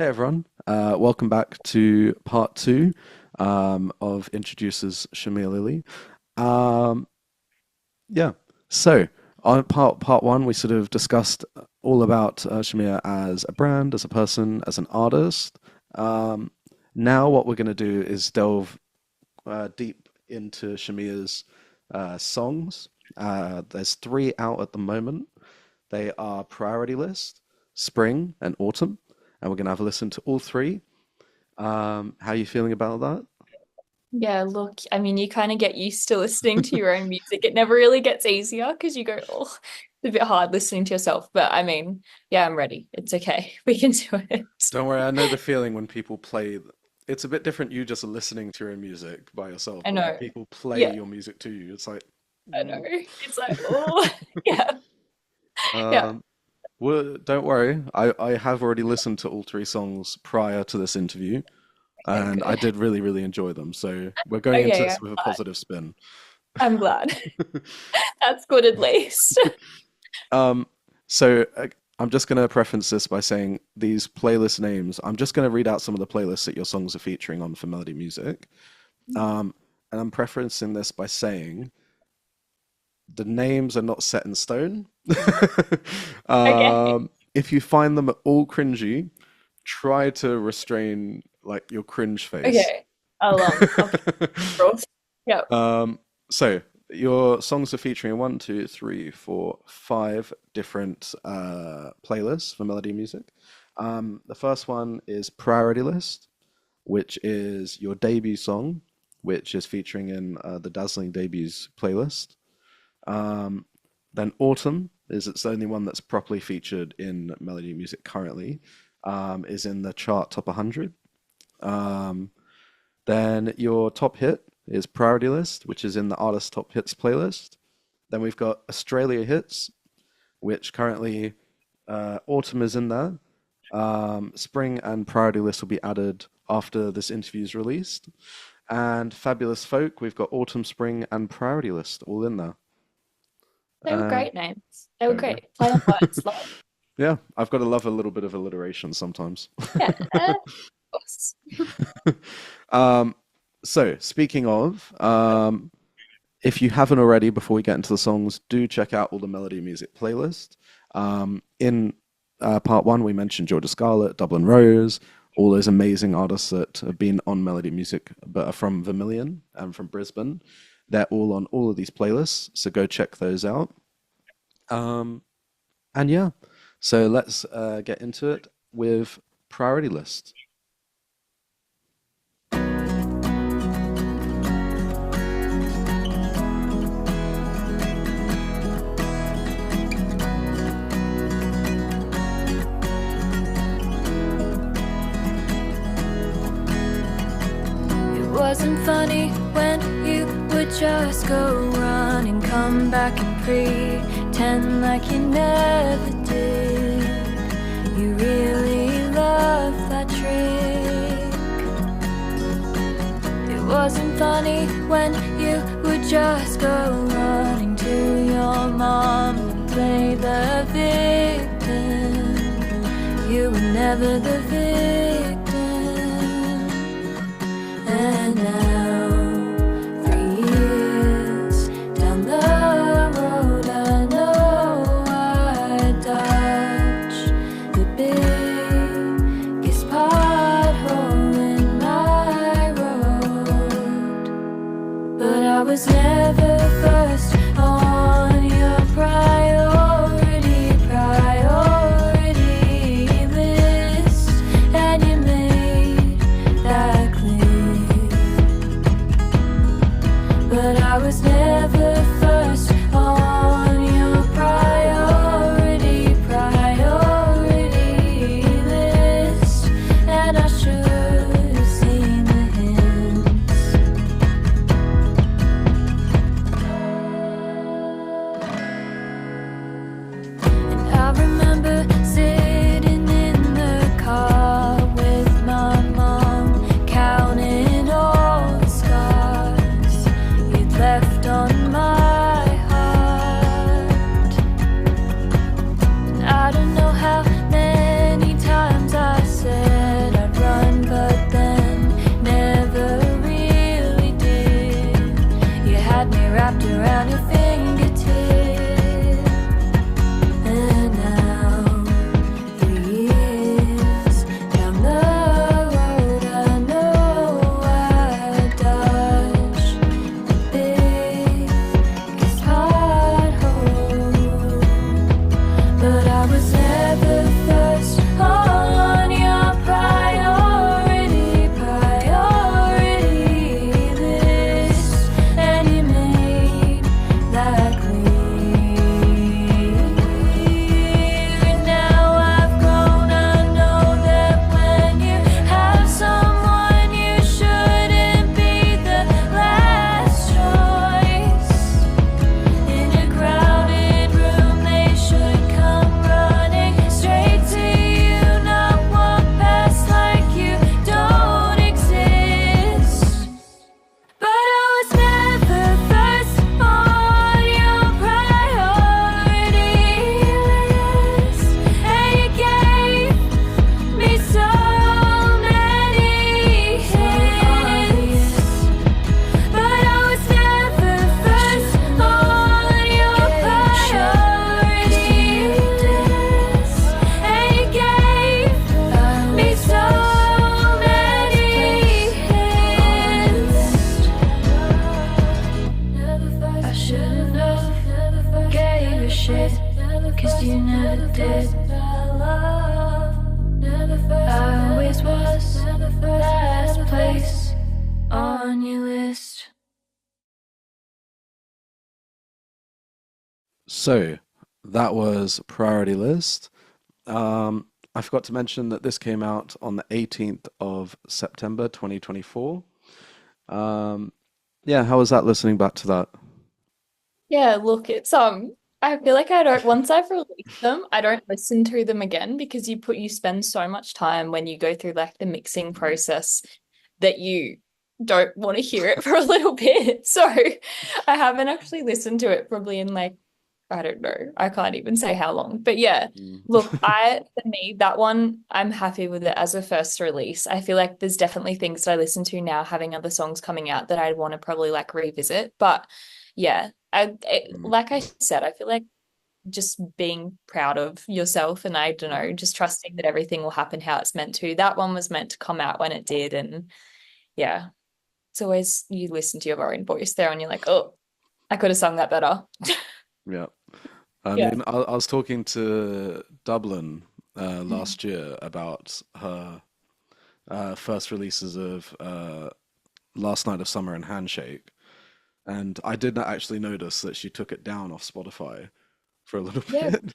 Hey everyone, welcome back to part two of Introduces Shamia Lily. Um, yeah, so on part one, we sort of discussed all about Shamia as a brand, as a person, as an artist. Um, Now, what we're going to do is delve deep into Shamia's songs. There's three out at the moment. They are Priority List, Spring, and Autumn, and we're going to have a listen to all three. How are you feeling about that? Yeah, look, I mean, you kind of get used to listening to your own music. It never really gets easier because you go, oh, it's a bit hard listening to yourself. But I mean, yeah, I'm ready. It's okay. We can do it. Don't worry, I know the feeling when people play. It's a bit different you just listening to your own music by yourself, I but when know. people play Yeah, your music to you, it's like, I know. mm. It's like, oh, yeah, yeah. um, well, don't worry. I have already listened to all three songs prior to this interview, Okay, and I good. did really, really enjoy them. So we're going into Okay, this with a positive spin. I'm glad. That's good at least. Um, so I'm just going to preference this by saying these playlist names. I'm just going to read out some of the playlists that your songs are featuring on for Melody Music. Um, and I'm preferencing this by saying the names are not set in stone. Okay, If you find them at all cringy, try to restrain like your cringe face. okay. I'll keep it real. Yeah. Um, so your songs are featuring one, two, three, four, five different playlists for melody music. The first one is Priority List, which is your debut song, which is featuring in the Dazzling Debuts playlist. Um, then Autumn is its only one that's properly featured in melody music currently, is in the chart top 100. Um, then your top hit is Priority List, which is in the Artist Top Hits playlist. Then we've got Australia Hits, which currently Autumn is in there. Spring and Priority List will be added after this interview is released. And Fabulous Folk, we've got Autumn, Spring, and Priority List all in there. They were Uh, great names. They were there we go. great. Play on words. Love. Yeah, I've got to love a little bit of alliteration sometimes. Yeah. Of course. Um, so speaking of, if you haven't already, before we get into the songs, do check out all the melody music playlist. In part one, we mentioned Georgia Scarlett, Dublin Rose, all those amazing artists that have been on melody music but are from Vermilion and from Brisbane. They're all on all of these playlists, so go check those out. Um, and yeah, so let's get into it with Priority List. It wasn't funny when you would just go run and come back and pretend like you never did. You really loved that trick. It wasn't funny when you would just go running to your mom and play the victim. You were never the victim. And now, 3 years down the road, I know I dodged the biggest pothole in my road. But I was never first on your priority list, and you made that clear. But I was never first on your priority list, and I should have seen the hints. And I remember sitting in the car with my mom, counting all the scars you'd left on my had me wrapped around your fingertip. And now, 3 years down the road, I know I dodged the biggest pothole, but I was never first on your priority list, and you made that clear. And now I've grown, I know that when you have someone, you shouldn't be the last choice. In a crowded room, they should come running straight to you, not walk past like you don't exist. But I was never first on your priority list, and you gave me so many hints. But I was never first on your priority list, and you gave me so many hints. I should've never gave a shit, 'cause you never did. I always was last place on your list. So that was Priority List. I forgot to mention that this came out on the 18th of September 2024. Yeah, how was that listening back to that? Yeah, look, it's I feel like I don't once I've released them, I don't listen to them again because you spend so much time when you go through like the mixing process that you don't want to hear it for a little bit. So I haven't actually listened to it probably in like, I don't know, I can't even say how long. But yeah, Mm. look, for me, that one, I'm happy with it as a first release. I feel like there's definitely things that I listen to now, having other songs coming out that I'd want to probably like revisit. But yeah, Mm. like I said, I feel like just being proud of yourself and I don't know, just trusting that everything will happen how it's meant to. That one was meant to come out when it did. And yeah, it's always you listen to your own voice there and you're like, oh, I could have sung that better. Yeah. I Yeah. mean, I was talking to Dublin last year about her first releases of Last Night of Summer and Handshake, and I did not actually notice that she took it down off Spotify for a little Yeah. bit,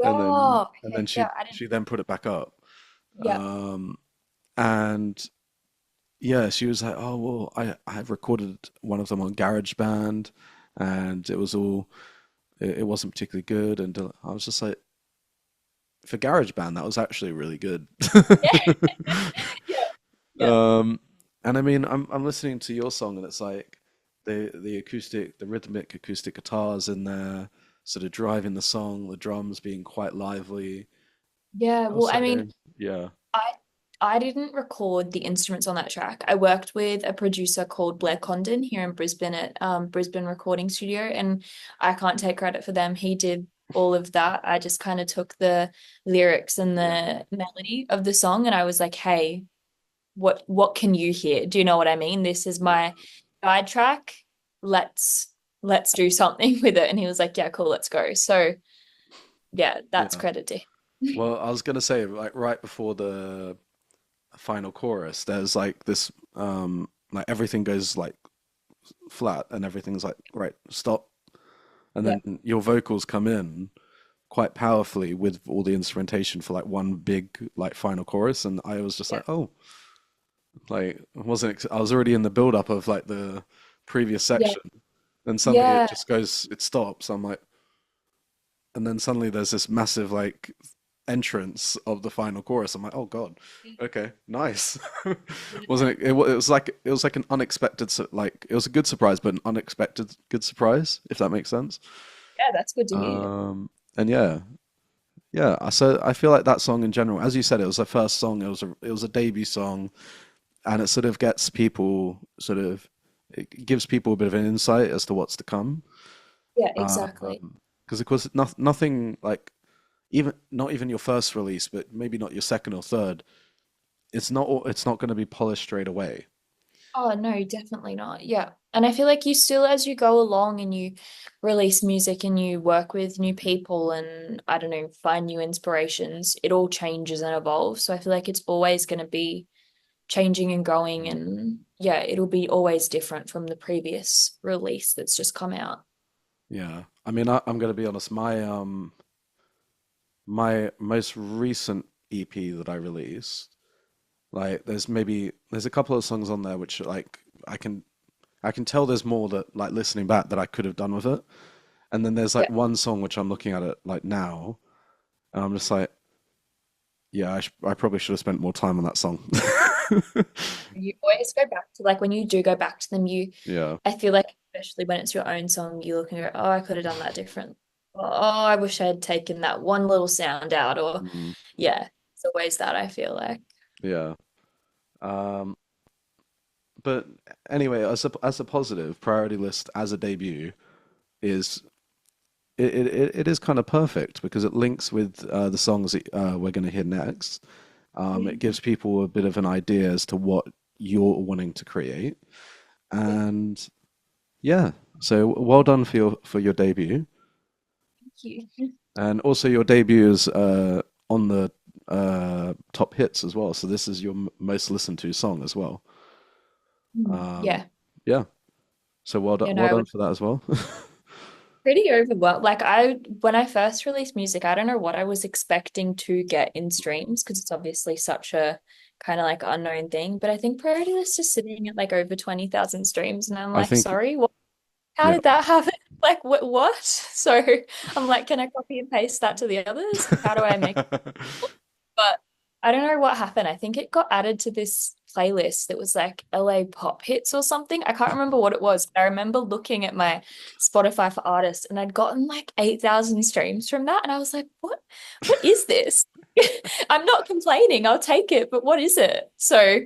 Oh, and okay. then Yeah, I didn't. she then put it back up. Yeah. Um, and yeah, she was like, "Oh well, I recorded one of them on GarageBand, and it wasn't particularly good." And I was just like, for GarageBand, that was actually really good. Yeah. Yeah. Um, and I mean, I'm listening to your song, and it's like the rhythmic acoustic guitars in there, sort of driving the song, the drums being quite lively. Yeah. Well, I mean, Also, yeah, I I didn't record the instruments on that track. I worked with a producer called Blair Condon here in Brisbane at Brisbane Recording Studio, and I can't take credit for them. He did all of that. I just kind of took the lyrics and yeah, the melody of the song, and I was like, "Hey, what can you hear? Do you know what I mean? This is yeah, my guide track. Let's let's do something with it." And he was like, "Yeah, cool, let's go." So yeah, that's yeah. credit to him. Well, I was gonna say, like right before the final chorus, there's like this, like everything goes like flat, and everything's like, right, stop, and Yeah. then your vocals come in quite powerfully with all the instrumentation for like one big like final chorus, and I was just Yeah. like, oh, like I was already in the build up of like the previous Yeah. section, and suddenly Yeah. it stops. I'm like, and then suddenly there's this massive like entrance of the final chorus. I'm like, oh God, okay, nice. Wasn't it? It was like an unexpected like it was a good surprise, but an unexpected good surprise, if that makes sense. Yeah, that's good to hear. And yeah, yeah. So I feel like that song in general, as you said, it was the first song. It was a debut song, and it sort of gets people sort of it gives people a bit of an insight as to what's to come. Yeah, exactly. Because of course, nothing like even not even your first release, but maybe not your second or third. It's not going to be polished straight away. Oh, no, definitely not. Yeah. And I feel like you still, as you go along and you release music and you work with new people and I don't know, find new inspirations, it all changes and evolves. So I feel like it's always going to be changing and going. And yeah, it'll be always different from the previous release that's just come out. Yeah, I mean, I'm going to be honest. My most recent EP that I released, like, there's a couple of songs on there which like I can tell there's more that like listening back that I could have done with it. And then there's like Yeah. one song which I'm looking at it like now, and I'm just like, yeah, I probably should have spent more time on that song. You always go back to like when you do go back to them, Yeah. I feel like especially when it's your own song, you look and go, oh, I could have done that different. Oh, I wish I had taken that one little sound out, or Mm, yeah, it's always that I feel like. yeah. Um, but anyway, as a positive, Priority List as a debut is it is kind of perfect because it links with the songs that we're going to hear next. It Yeah. gives people a bit of an idea as to what you're wanting to create, Yeah, and yeah, so well done for your debut, thank you. and also your debut is on the top hits as well. So this is your most listened to song as well. Um, Yeah, yeah, so you know, well I done was for that as well. pretty overwhelmed. Like when I first released music, I don't know what I was expecting to get in streams because it's obviously such a kind of like unknown thing. But I think Priority List is sitting at like over 20,000 streams, and I'm I like, think sorry, what? How yeah, did that happen? Like, what? So I'm like, can I copy and paste that to the others? How do I make but I don't know what happened. I think it got added to this playlist that was like LA pop hits or something. I can't remember what it was, but I remember looking at my Spotify for artists and I'd gotten like 8,000 streams from that. And I was like, what is this? I'm not complaining, I'll take it, but what is it? So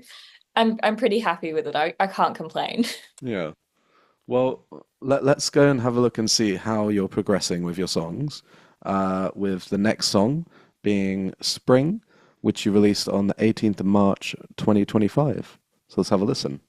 I'm pretty happy with it. I can't complain. yeah. Well, let's go and have a look and see how you're progressing with your songs. With the next song being Spring, which you released on the 18th of March 2025. So let's have a listen.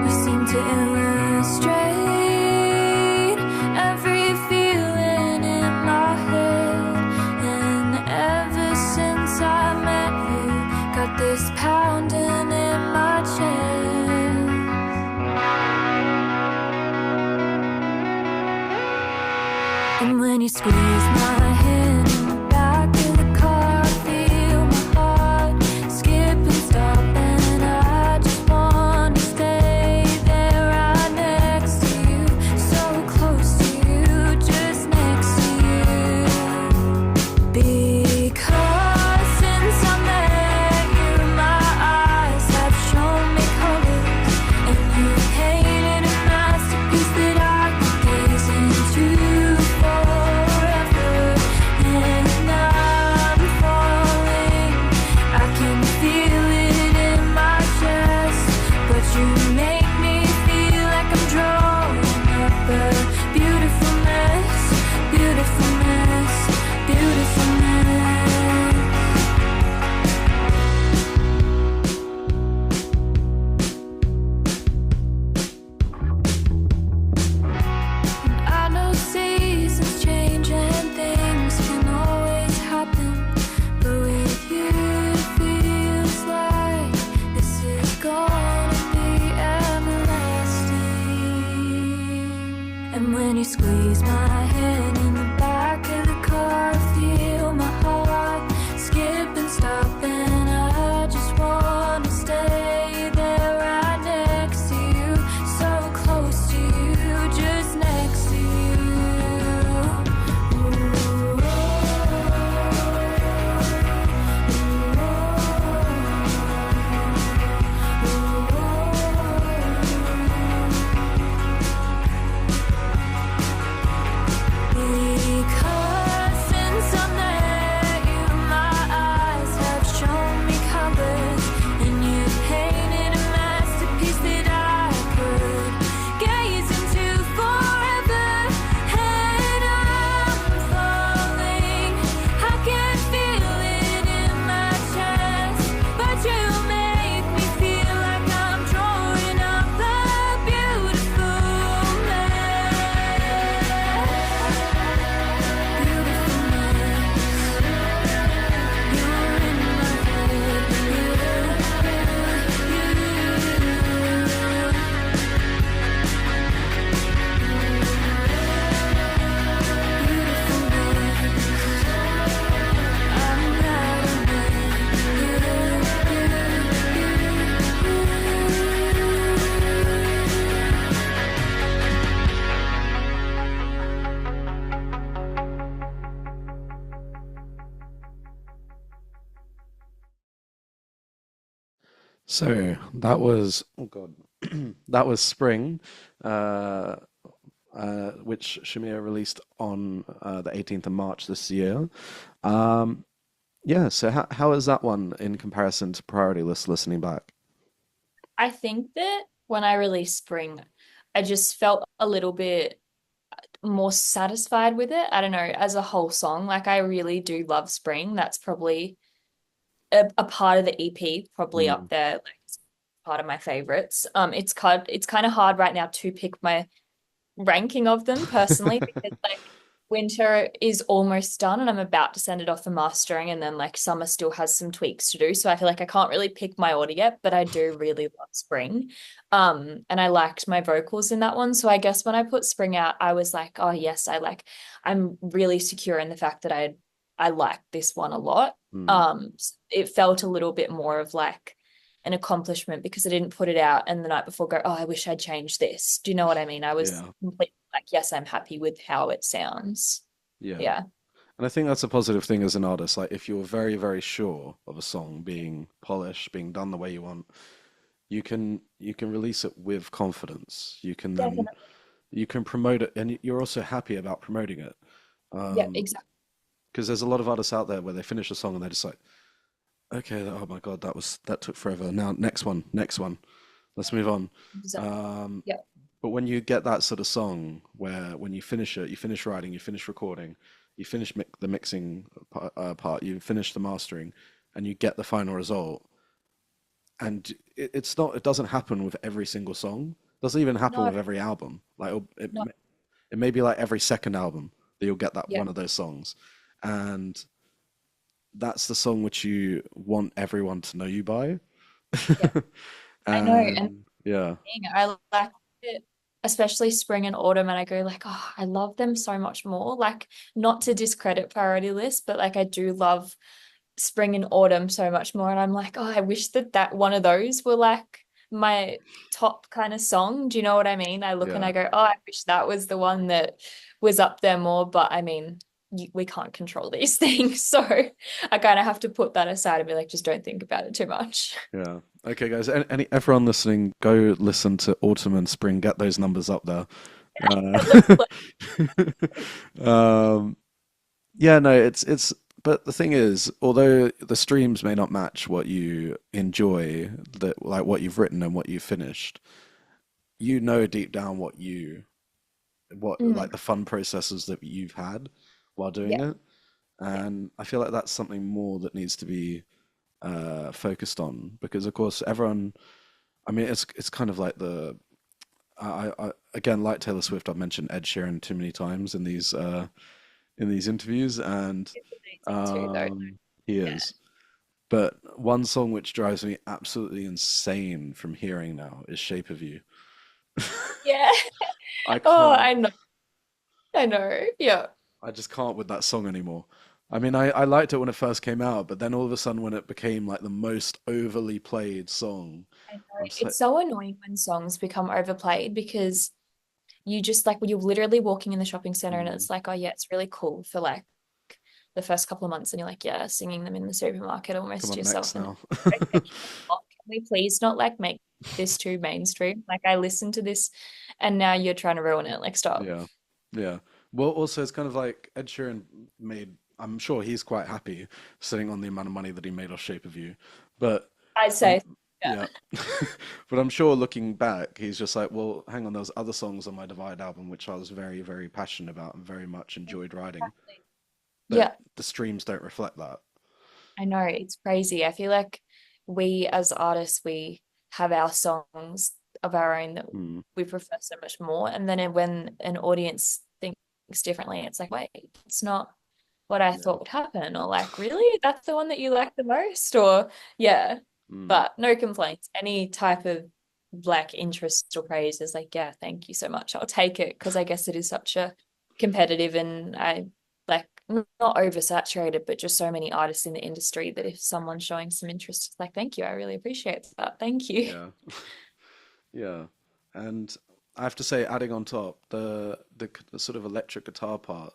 You seem to illustrate every feeling in my head. And ever since I met you, got this pounding in my chest. And when you squeeze my hand in the back of the car, I feel my heart skip and stop, and I just want to stay there right next to you, so close to you, just next to you. Because since I met you, my eyes have shown me colors, and you painted a masterpiece that I could gaze into forever. And I'm falling, I can feel it in my chest, but you make me feel like I'm drawing up a beautiful mess, beautiful mess, beautiful mess. I know seasons change and things can always happen, but with you it feels like this is gonna be everlasting. And when you squeeze my hand in the back of the car, I feel my heart skip and stop, and I just want to stay there right next to you, so close to you, just next to you. So that was, oh God, that was Spring, uh, which Shamia released on the 18th of March this year. Um, yeah, so how is that one in comparison to Priority List listening back? I think that when I released Spring, I just felt a little bit more satisfied with it. I don't know, as a whole song, like I really do love Spring. That's probably a part of the EP, probably Mm. up there, like part of my favorites. It's kind of hard right now to pick my ranking of them personally because like winter is almost done and I'm about to send it off for mastering and then like summer still has some tweaks to do. So I feel like I can't really pick my order yet, but I do really love spring. And I liked my vocals in that one. So I guess when I put spring out, I was like, oh yes, I'm really secure in the fact that I like this one a lot. Mm. It felt a little bit more of like an accomplishment because I didn't put it out and the night before go, oh, I wish I'd changed this. Do you know what I mean? I was Yeah, completely like, yes, I'm happy with how it sounds. yeah. Yeah. And I think that's a positive thing as an artist. Like if you're very, very sure of a song being polished, being done the way you want, you can release it with confidence. You can then Definitely. you can promote it, and you're also happy about promoting it. Yeah, Um, exactly. because there's a lot of artists out there where they finish a song and they're just like, okay, oh my God, that took forever. Now next one, let's move on. Exactly. Um, Yeah. but when you get that sort of song where when you finish it, you finish writing, you finish recording, you finish the mixing part, you finish the mastering, and you get the final result, and it doesn't happen with every single song. It doesn't even happen No, with every album. Like no. it may be like every second album that you'll get that Yeah. one of those songs, and that's the song which you want everyone to know you by. Yeah. I know. And And yeah, I like it, especially spring and autumn. And I go like, oh, I love them so much more. Like, not to discredit priority list, but like I do love spring and autumn so much more. And I'm like, oh, I wish that one of those were like my top kind of song. Do you know what I mean? I look and yeah, I go, oh, I wish that was the one that was up there more. But I mean, we can't control these things. So I kind of have to put that aside and be like, just don't think about it too much. yeah. Okay, guys, everyone listening, go listen to Autumn and Spring. Get those numbers up there. Let's Uh, um, yeah, no, but the thing is, although the streams may not match what you enjoy, that like what you've written and what you've finished, you know deep down what like Mm, the fun processes that you've had while doing yeah, it. yeah. And I feel like that's something more that needs to be focused on because, of course, everyone. I mean, it's kind of like I again like Taylor Swift. I've mentioned Ed Sheeran too many times in these interviews, and It's amazing too, though. um, he Yeah. is. But one song which drives me absolutely insane from hearing now is "Shape of You." Yeah. I Oh, can't. I know. I know. Yeah. I just can't with that song anymore. I mean, I liked it when it first came out, but then all of a sudden, when it became like the most overly played song, I know. I'm just like, It's so annoying when songs become overplayed because you just like when you're literally walking in the shopping center and mm, it's like, oh yeah, it's really cool for like the first couple of months, and you're like, yeah, singing them in the supermarket come almost to on, next yourself. And now. okay, can we please not like make this too mainstream? Like I listened to this and now you're trying to ruin it. Like stop. Yeah, yeah. Well, also, it's kind of like Ed Sheeran made. I'm sure he's quite happy sitting on the amount of money that he made off Shape of You, but I'd um, say, yeah, yeah. But I'm sure looking back, he's just like, well, hang on, there was other songs on my Divide album which I was very, very passionate about and very much enjoyed writing, exactly. but Yeah, the streams don't reflect that. I know it's crazy. I feel like we as artists, we have our songs of our own that Mm, we prefer so much more. And then when an audience thinks differently, it's like, wait, it's not what I yeah. thought would happen. Or like, really? That's the one that you like the most? Or yeah. Mm, But no complaints. Any type of like interest or praise is like, yeah, thank you so much. I'll take it because I guess it is such a competitive and I like not oversaturated, but just so many artists in the industry that if someone's showing some interest, it's like, thank you. I really appreciate that. Thank you. yeah. Yeah. And I have to say, adding on top the sort of electric guitar part.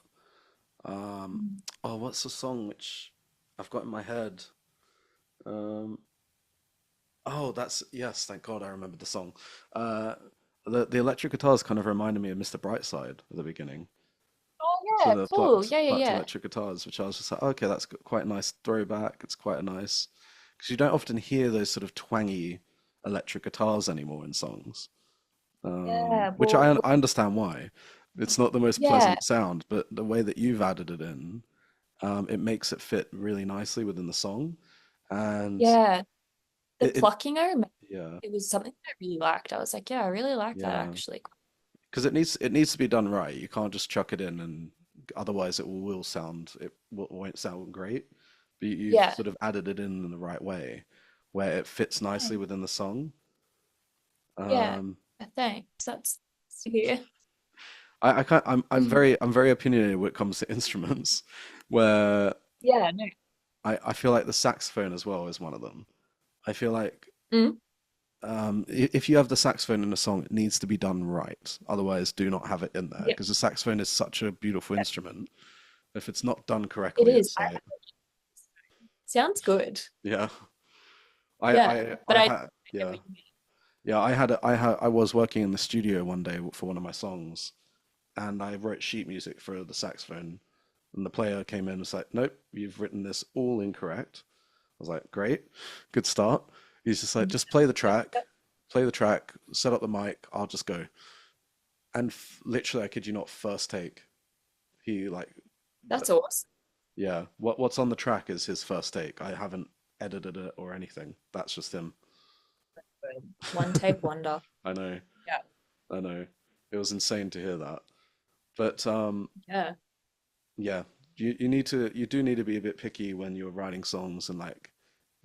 Um, oh, what's the song which I've got in my head? Um, Oh, that's yes, thank God I remembered the song. Uh, the electric guitars kind of reminded me of Mr. Brightside at the beginning. Oh So yeah, the cool. Yeah, yeah, plucked yeah. electric guitars, which I was just like, okay, that's quite a nice throwback. It's quite a nice because you don't often hear those sort of twangy electric guitars anymore in songs. Yeah, Which well, I understand why. It's not the most yeah, pleasant sound, but the way that you've added it in, it makes it fit really nicely within the song. And yeah. The it plucking, I remember yeah, it was something I really liked. I was like, yeah, I really like that yeah. actually. Because it needs to be done right. You can't just chuck it in and otherwise it won't sound great. But you've Yeah. sort of added it in the right way where it fits nicely within the song. Yeah, Um, thanks. That's nice to hear. I can't, I'm very opinionated when it comes to instruments, where Yeah, no. I feel like the saxophone as well is one of them. I feel like Mm, if you have the saxophone in a song, it needs to be done right. Otherwise, do not have it in there yeah, because the saxophone is such a beautiful instrument. If it's not done it correctly, is. it's like, Sounds good. yeah. I Yeah, I but I I had get yeah what you mean. yeah I was working in the studio one day for one of my songs, and I wrote sheet music for the saxophone, and the player came in and was like, "Nope, you've written this all incorrect." I was like, "Great, good start." He's just like, "Just play the track, set up the mic, I'll just go." And literally, I kid you not, first take, he like, That's awesome. yeah, what's on the track is his first take. I haven't edited it or anything. That's just him. Good. One take wonder. I know, Yeah, I know. It was insane to hear that. But yeah, yeah, you do need to be a bit picky when you're writing songs and like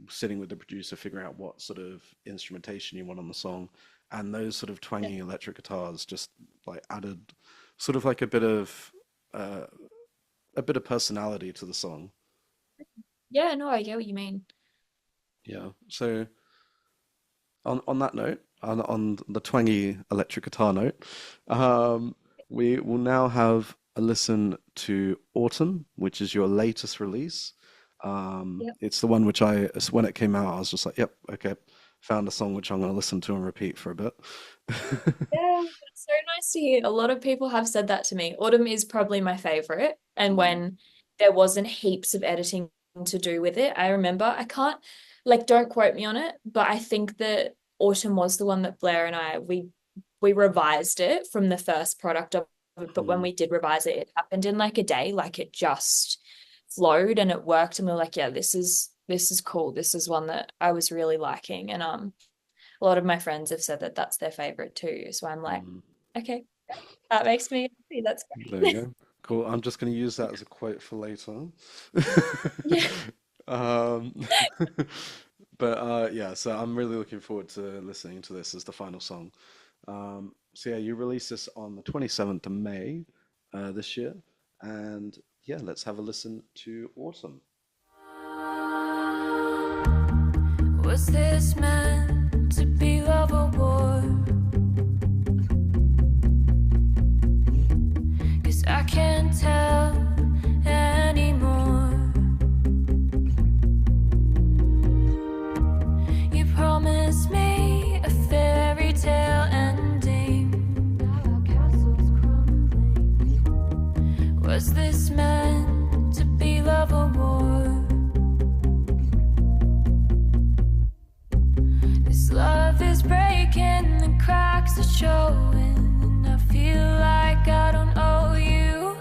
sitting with the producer, figuring out what sort of instrumentation you want on the song, and those sort of yeah. twangy electric guitars just like added sort of like uh, a bit of personality to the song. Yeah, no, I get what you mean. Yeah. So on that note, on the twangy electric guitar note, um, we will now have a listen to Autumn, which is your latest release. Yep. It's the one which when it came out, I was just like, yep, okay, found a song which I'm going to listen to and repeat for a bit. Yeah, it's so nice to hear. A lot of people have said that to me. Autumn is probably my favorite. And Mm, when there wasn't heaps of editing to do with it, I remember, I can't, like, don't quote me on it, but I think that Autumn was the one that Blair and we revised it from the first product of it. But when mm, we did revise it, it happened in like a day, like it just flowed and it worked. And we are like, yeah, this is cool. This is one that I was really liking. And a lot of my friends have said that that's their favorite too. So I'm like, mm. okay, that makes me happy. That's There you great. go. Cool. I'm just going to use that as a quote for later. Yeah. Um, but yeah, so I'm really looking forward to listening to this as the final song. So yeah, you released this on the 27th of May this year, and yeah, let's have a listen to Autumn. Was this meant to be love or war? 'Cause I can't tell anymore. You promised me a fairy tale ending. Now our castle's crumbling. Was this meant to be love or war? This love is breaking, the cracks are showing, and I feel like I don't owe you.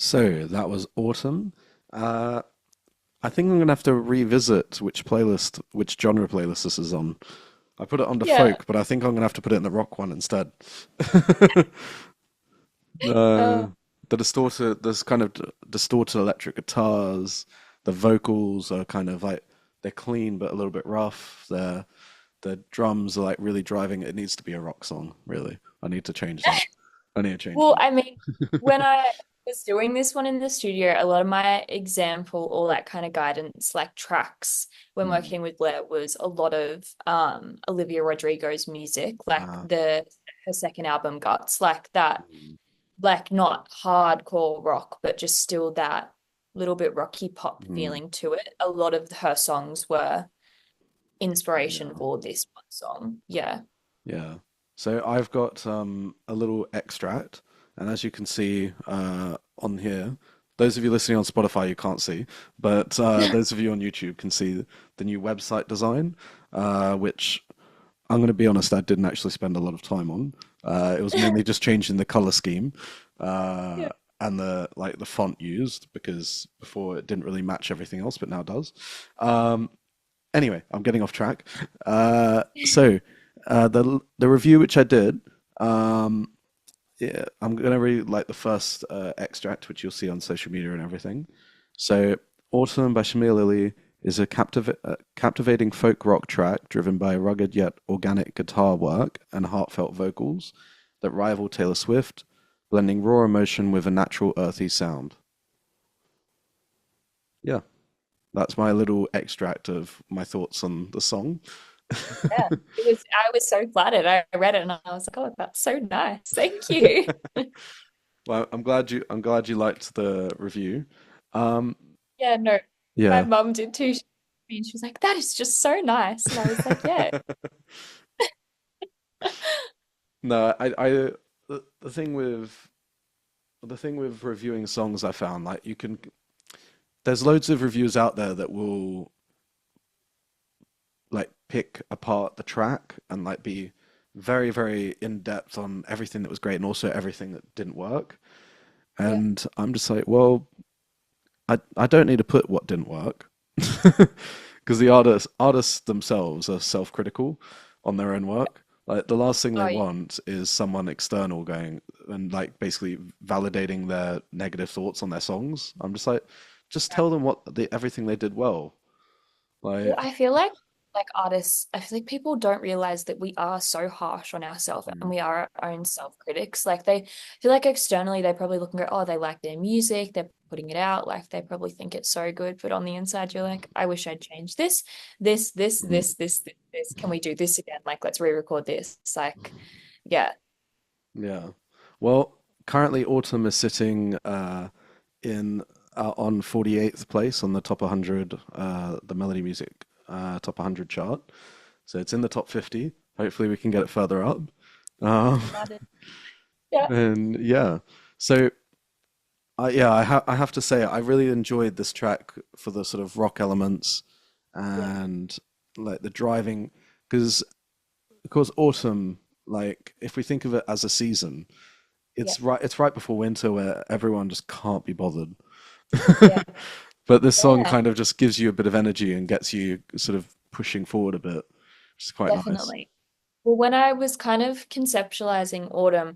So that was Autumn. Uh, I think I'm gonna have to revisit which genre playlist this is on. I put it under Yeah. folk, but I think I'm gonna have to put it in the rock one instead. Uh, The distorted, there's kind of distorted electric guitars. The vocals are kind of like they're clean but a little bit rough. The drums are like really driving. It needs to be a rock song, really. I need to change that. I need to change well, that. I mean, when I was doing this one in the studio, a lot of my example or that kind of guidance, like tracks when Mm. working with Blair, was a lot of Olivia Rodrigo's music, like Ah, the her second album Guts, like that, mm, like not hardcore rock, but just still that little bit rocky pop mm, feeling to it. A lot of her songs were inspiration yeah. for this one song. Yeah. Yeah. So I've got a little extract, and as you can see on here, those of you listening on Spotify you can't see, but those of you on YouTube can see the new website design, which I'm going to be honest, I didn't actually spend a lot of time on. It was mainly just changing the color scheme uh, Yeah. and the font used because before it didn't really match everything else, but now it does. Um, Anyway, I'm getting off track. The review which I did, um, yeah, I'm gonna read like the first extract, which you'll see on social media and everything. So, Autumn by Shamia Lily is a captivating folk rock track driven by rugged yet organic guitar work and heartfelt vocals that rival Taylor Swift, blending raw emotion with a natural earthy sound. Yeah, that's my little extract of my thoughts on the song. Yeah. I was so flattered. I read it and I was like, oh, that's so nice. Thank you. Well, I'm glad you liked the review. Um, Yeah, no, my yeah. mum did too. She was like, that is just so nice. And I was like, yeah. No, the thing with reviewing songs I found like there's loads of reviews out there that will like pick apart the track and like be very, very in depth on everything that was great and also everything that didn't work. Yeah. And I'm just like, well, I don't need to put what didn't work because the artists themselves are self-critical on their own work. Like the last thing they Oh, yeah. want is someone external going and like basically validating their negative thoughts on their songs. I'm just like, just tell them everything they did well. Well, Like, I feel like artists, I feel like people don't realize that we are so harsh on ourselves and mm, we are our own self-critics. Like they feel like externally they probably look and go, oh, they like their music, they're putting it out, like they probably think it's so good. But on the inside, you're like, I wish I'd changed this, this, this, mm, this, this, this, this. Can we do this again? Like, let's re-record this. It's like, yeah, yeah. Well, currently Autumn is sitting in on 48th place on the top 100, the Melody Music top 100 chart. So it's in the top 50. Hopefully we can get it further up. Um, excited. Yeah, and yeah, so I have to say I really enjoyed this track for the sort of rock elements yeah, and like the driving, because of course autumn, like if we think of it as a season, yeah, it's right before winter where everyone just can't be bothered. yeah, But this song yeah. kind of just gives you a bit of energy and gets you sort of pushing forward a bit, which is quite nice. Definitely. Well, when I was kind of conceptualizing autumn,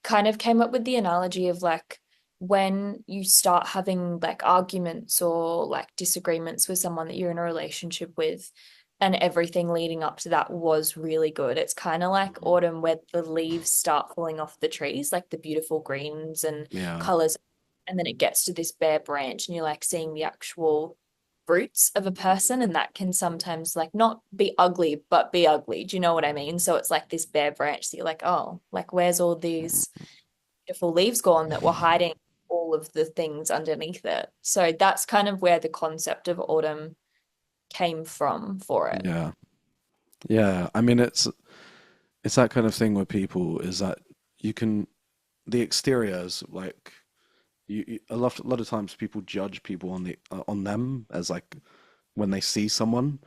kind of came up with the analogy of like when you start having like arguments or like disagreements with someone that you're in a relationship with, and everything leading up to that was really good. It's kind of like Mhm. autumn where the leaves start falling off the trees, like the beautiful greens and Yeah. colors, and then it gets to this bare branch, and you're like seeing the actual roots of a person, and that can sometimes like not be ugly but be ugly, do you know what I mean? So it's like this bare branch that you're like, oh, like where's all these beautiful leaves gone that were hiding all of the things underneath it? So that's kind of where the concept of autumn came from for it. Yeah. Yeah. I mean, it's that kind of thing with people is that you can the exteriors like a lot of times people judge people on them as like when they see someone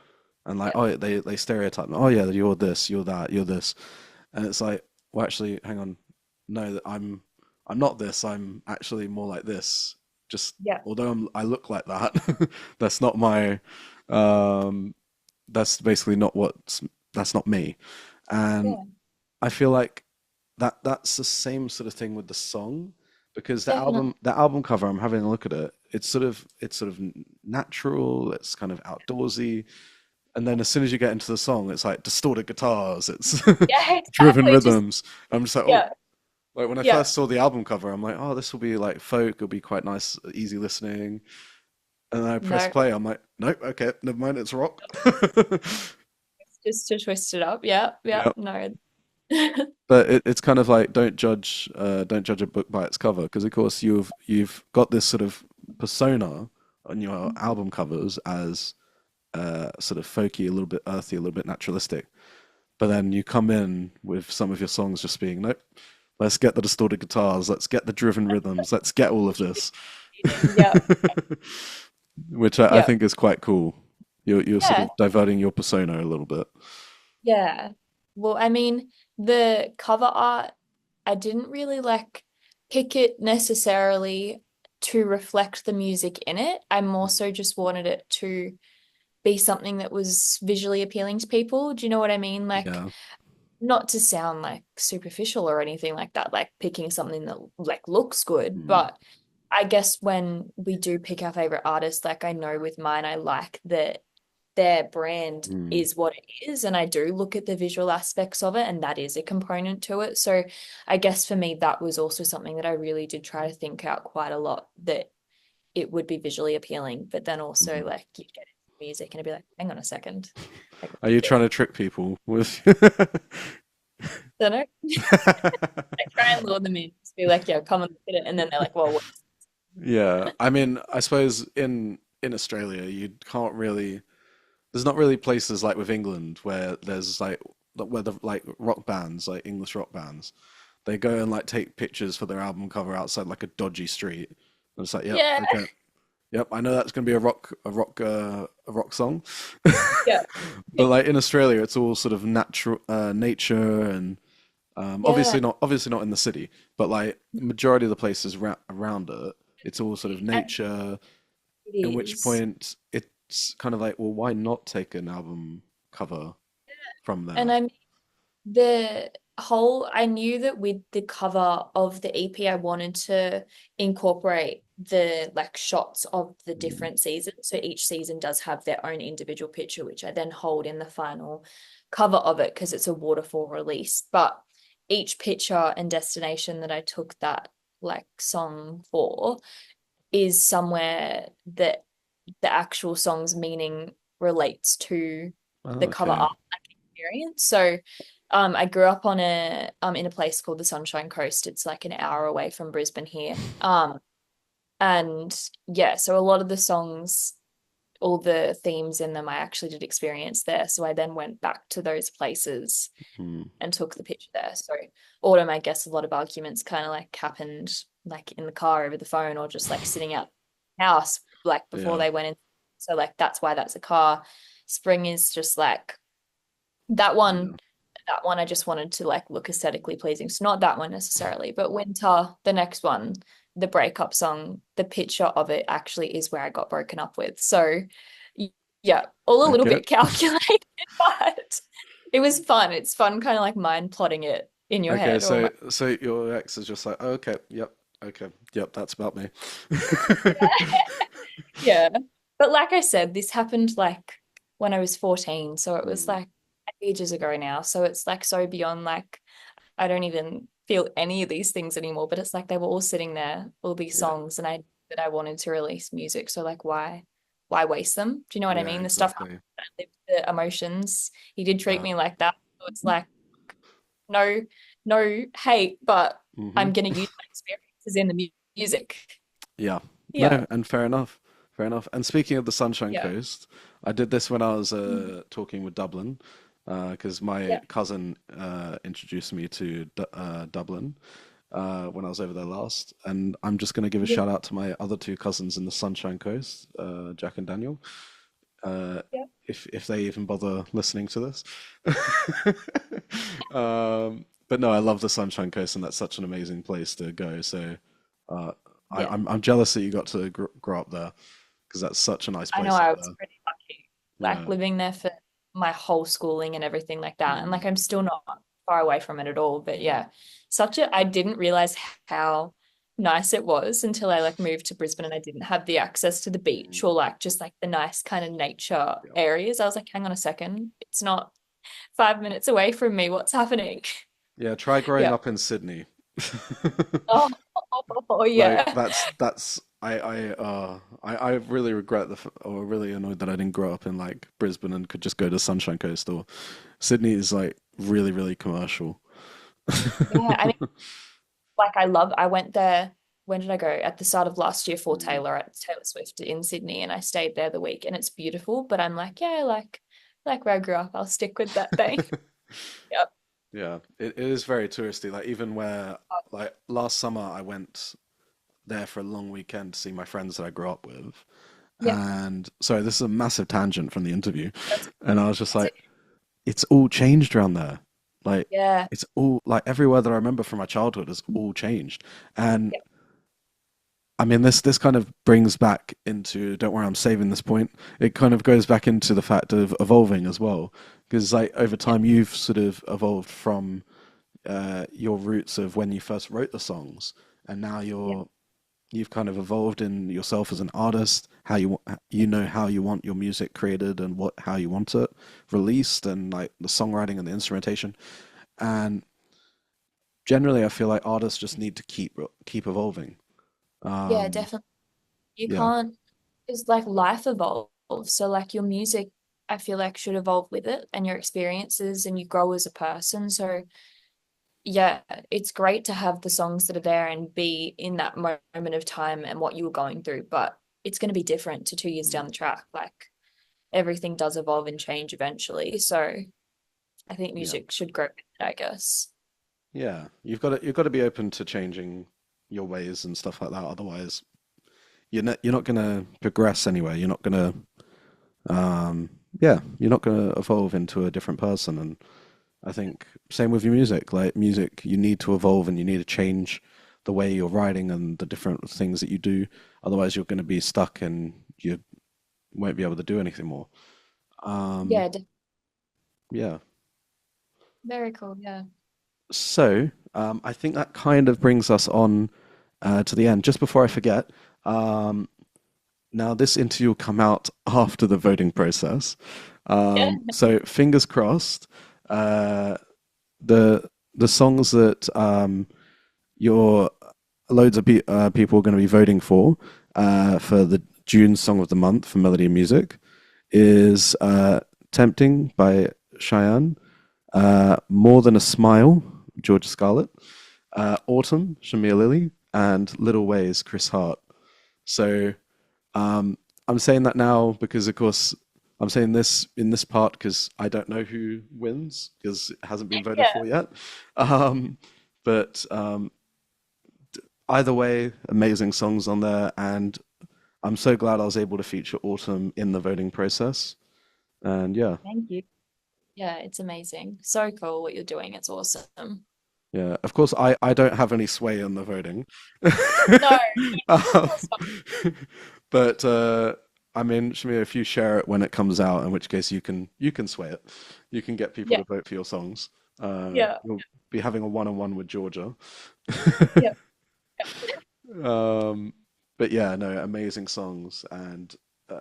and like Yeah, oh they stereotype them, oh yeah you're this you're that you're this and it's like well actually hang on no that I'm not this. I'm actually more like this. Just Yeah. although I look like that, that's not my. Um, that's basically not what's. That's not me. And Yeah, I feel like that's the same sort of thing with the song because definitely. the album cover, I'm having a look at it. It's sort of natural. It's kind of outdoorsy. And then as soon as you get into the song, it's like distorted guitars. It's Yeah, driven exactly. Just rhythms. I'm just like, oh, yeah, like when I yeah. first saw the album cover, I'm like, oh, this will be like folk. It'll be quite nice, easy listening. And then I press No, play. I'm like, nope, okay, never mind. It's rock. it's just to twist it up. Yeah, yeah. Yeah. No. But it's kind of like don't judge a book by its cover because of course you've got this sort of persona on your album covers as sort of folky, a little bit earthy, a little bit naturalistic. But then you come in with some of your songs just being nope. Let's get the distorted guitars. Let's get the driven rhythms. Let's get all of this, Yeah, which I yeah, think is quite cool. You're sort yeah. of diverting your persona a little bit. Yeah. Well, I mean, the cover art, I didn't really like pick it necessarily to reflect the music in it. I more so just wanted it to be something that was visually appealing to people. Do you know what I mean? Like, Yeah. not to sound like superficial or anything like that, like picking something that like looks good, Mm, but I guess when we do pick our favorite artists, like I know with mine, I like that their brand mm, is what it is. And I do look at the visual aspects of it, and that is a component to it. So I guess for me, that was also something that I really did try to think out quite a lot, that it would be visually appealing, but then also mhm. like you'd get into music and it'd be like, hang on a second. Like, Are you trying to trick people with? don't know. I try and lure them in, just be like, yeah, come and look at it. And then they're like, well, what? Yeah, I mean, I suppose in Australia you can't really. There's not really places like with England where there's like where the like rock bands, like English rock bands, they go and like take pictures for their album cover outside like a dodgy street. And it's like, yep, Yeah, okay, yep, I know that's gonna be a rock song. yeah, But like in Australia, it's all sort of natural nature and yeah. obviously not in the city, but like majority of the places around it, it's all sort of And nature. it In which is. point it's kind of like, well, why not take an album cover from And there? I the whole, I knew that with the cover of the EP, I wanted to incorporate the like shots of the Mm, different seasons. So each season does have their own individual picture, which I then hold in the final cover of it because it's a waterfall release. But each picture and destination that I took that like song for is somewhere that the actual song's meaning relates to the cover okay. art experience. So I grew up on a in a place called the Sunshine Coast. It's like an hour away from Brisbane here. And yeah, so a lot of the songs, all the themes in them, I actually did experience there. So I then went back to those places Hmm. and took the picture there. So autumn, I guess a lot of arguments kind of like happened like in the car over the phone or just like sitting out the house like before Yeah. they went in. So like that's why that's a car. Spring is just like that Yeah. one, that one I just wanted to like look aesthetically pleasing. So not that one necessarily, but winter, the next one, the breakup song, the picture of it actually is where I got broken up with. So yeah, all a little Okay. bit calculated, but it was fun. It's fun kind of like mind plotting it in your Okay, head or my so your ex is just like, oh, okay, yep, okay, yep, that's about me. yeah. But like I said, this happened like when I was 14, so it was Hmm. like ages ago now. So it's like so beyond like I don't even feel any of these things anymore, but it's like they were all sitting there, all these Yeah, songs, and I that I wanted to release music. So like why waste them? Do you know what I yeah, mean? The stuff exactly. I lived, the emotions. He did treat Yeah. me like that. So it's like no, no hate, but Hmm. I'm gonna use my experiences in the music. Yeah. Yeah, No, and fair enough. Fair enough. And speaking of the Sunshine yeah, Coast, I did this when I was mm, talking with Dublin, because my yeah, cousin introduced me to Dublin when I was over there last. And I'm just going to give a yeah, shout out to my other two cousins in the Sunshine Coast, Jack and Daniel, uh, if they even bother listening to this. Um, But no, I love the Sunshine Coast, and that's such an amazing place to go. So uh, Yeah, I'm jealous that you got to grow up there because that's such a nice I know place up I was there. pretty lucky, like Yeah. living there for my whole schooling and everything like that. And Mm. like I'm still not far away from it at all. But yeah, I didn't realize how nice it was until I like moved to Brisbane and I didn't have the access to the beach Mm. or like just like the nice kind of nature Yeah. areas. I was like, hang on a second, it's not 5 minutes away from me. What's happening? Yeah, try growing Yeah. up in Sydney. Oh, Like yeah. that's I really regret or really annoyed that I didn't grow up in like Brisbane and could just go to Sunshine Coast or Sydney is like really really commercial. Yeah. I mean, like I went there. When did I go? At the start of last year for Mm. Taylor Swift in Sydney, and I stayed there the week, and it's beautiful. But I'm like, yeah, like where I grew up, I'll stick with that thing. Yep. Yeah, it is very touristy. Like even where like last summer I went there for a long weekend to see my friends that I grew up with. Yeah. And sorry, this is a massive tangent from the interview. That's, And I was just that's like, it. it's all changed around there. Like Yeah. it's all like everywhere that I remember from my childhood has all changed. And Yeah. I mean this kind of brings back into don't worry, I'm saving this point. It kind of goes back into the fact of evolving as well. Because like over Yeah. time you've sort of evolved from your roots of when you first wrote the songs, and now Yeah. you've kind of evolved in yourself as an artist, how you know how you want your music created and what how you want it released, and like the songwriting and the instrumentation. And generally, I feel like artists just need to keep evolving. Yeah, Um, definitely. You yeah, can't, it's like life evolves. So like your music, I feel like should evolve with it and your experiences and you grow as a person. So yeah, it's great to have the songs that are there and be in that moment of time and what you were going through, but it's going to be different to 2 years mm, down the track. Like everything does evolve and change eventually. So I think yeah, music should grow with it, I guess. yeah. You've got to be open to changing your ways and stuff like that. Otherwise, you're not gonna progress anywhere. You're not gonna yeah, you're not gonna evolve into a different person. And I think same with your music. Like music, you need to evolve and you need to change the way you're writing and the different things that you do. Otherwise, you're going to be stuck and you won't be able to do anything more. Um, Yeah, yeah. very cool. Yeah. So I think that kind of brings us on to the end. Just before I forget, um, now this interview will come out after the voting process. Yeah. So fingers crossed. Uh, the songs that your loads of people are going to be voting for the June Song of the Month for Melody and Music is "Tempting" by Cheyenne, "More Than a Smile" Georgia Scarlett, "Autumn" Shamia Lily, and "Little Ways" Chris Hart. So I'm saying that now because, of course, I'm saying this in this part because I don't know who wins because it hasn't been voted Yeah. for yet. Um, but either way, amazing songs on there, and I'm so glad I was able to feature Autumn in the voting process. And yeah, Thank you. Yeah, it's amazing. So cool what you're doing. It's awesome. yeah. Of course, I don't have any sway in the voting. No, of Um, course not. but I mean, Shamir, if you share it when it comes out, in which case you can sway it. You can get people Yeah, to vote for your songs. yeah, You'll be having a one-on-one with Georgia. yeah. Um, but yeah, no, amazing songs and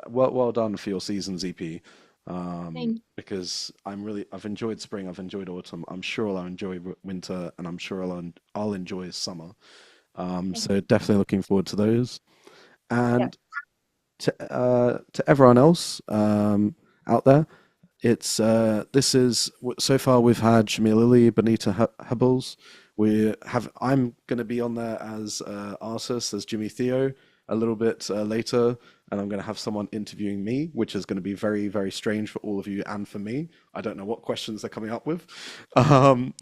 well done for your season's EP. Thank Because I've enjoyed spring, I've enjoyed autumn. I'm sure I'll enjoy winter, and I'm sure I'll enjoy summer. thank So definitely looking forward to those. yeah. And to everyone else out there, it's this is so far we've had Shamia Lily, Benita Hebbles. I'm going to be on there as artist, as Jimmy Theo, a little bit later, and I'm going to have someone interviewing me, which is going to be very, very strange for all of you and for me. I don't know what questions they're coming up with. Um,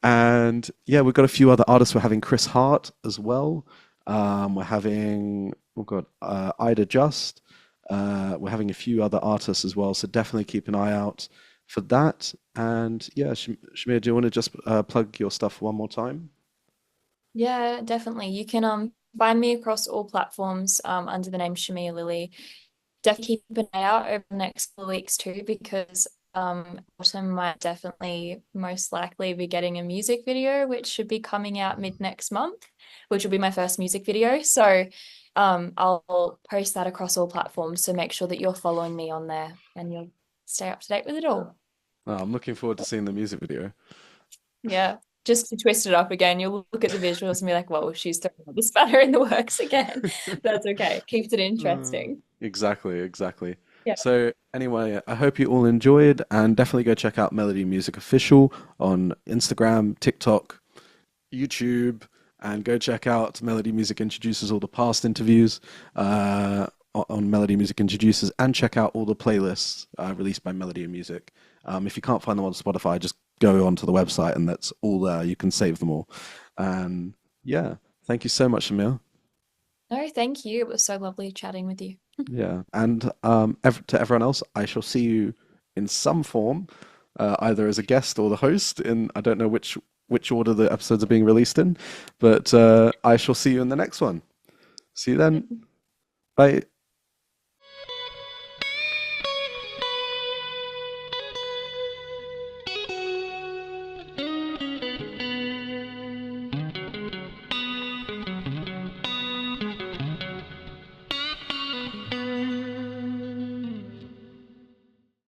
and yeah, we've got a few other artists. We're having Chris Hart as well. We're having, oh God, Ida Just. We're having a few other artists as well. So definitely keep an eye out for that. And yeah, Shamir, do you want to just plug your stuff one more time? Yeah, definitely. You can find me across all platforms under the name Shamia Lily. Definitely keep an eye out over the next couple of weeks too, because Autumn might definitely most likely be getting a music video, which should be coming out mid next month, which will be my first music video. So I'll post that across all platforms. So make sure that you're following me on there and you'll stay up to date with it all. Oh, I'm looking forward to seeing the music video. Yeah. Just to twist it up again, you'll look at the visuals and be like, whoa, she's throwing the spanner in the works again. That's okay. Keeps it interesting. Exactly, exactly. Yeah. So anyway, I hope you all enjoyed, and definitely go check out Melody Music Official on Instagram, TikTok, YouTube, and go check out Melody Music Introduces all the past interviews on Melody Music Introduces, and check out all the playlists released by Melody Music. If you can't find them on Spotify, just go onto the website, and that's all there. You can save them all. And yeah, thank you so much, Shamil. No, thank you. It was so lovely chatting with you. Yeah, and to everyone else, I shall see you in some form, either as a guest or the host. In I don't know which order the episodes are being released in, but I shall see you in the next one. See you then. Bye.